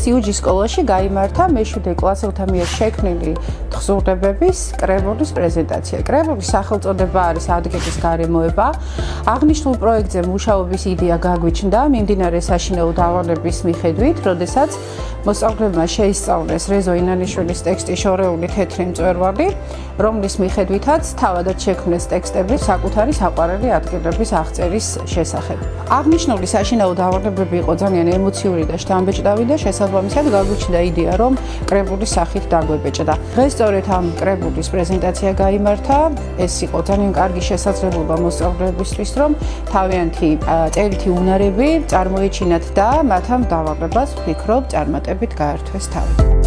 სიუჯის სკოლაში გაიმართა მეშვიდე კლასელთა მიერ შექმნილი თხზულდებების კრებულის პრეზენტაცია. კრებულის სახელწოდება არის „ადგილის გარემოება“. აღნიშნულ პროექტზე მუშაობის იდეა გაგვიჩნდა მიმდინარე საშინაო დავალების მიხედვით, როდესაც მოსწავლეებმა შეისწავლეს რეზო ინანიშვილის ტექსტი „შორეული თეთრი მწვერვალი“, რომლის მიხედვითაც თავადაც შექმნეს ტექსტები საკუთარი საყვარელი ადგილების აღწერის შესახებ. აღნიშნული საშინაო დავალებები იყო ძალიან ემოციური და შთამბეჭდავი და შესაბამისად გაგვიჩნდა იდეა, რომ კრებულის სახით დაგვებეჭდა. დღეს სწორედ ამ კრებულის პრეზენტაცია გაიმართა. ეს იყო ძალიან კარგი შესაძლებლობა მოსწავლეებისთვის, რომ თავიანთი წერითი უნარები წარმოეჩინათ და მათ ამ დავალებას ვფიქრობ წარმატებით გაართვეს თავი.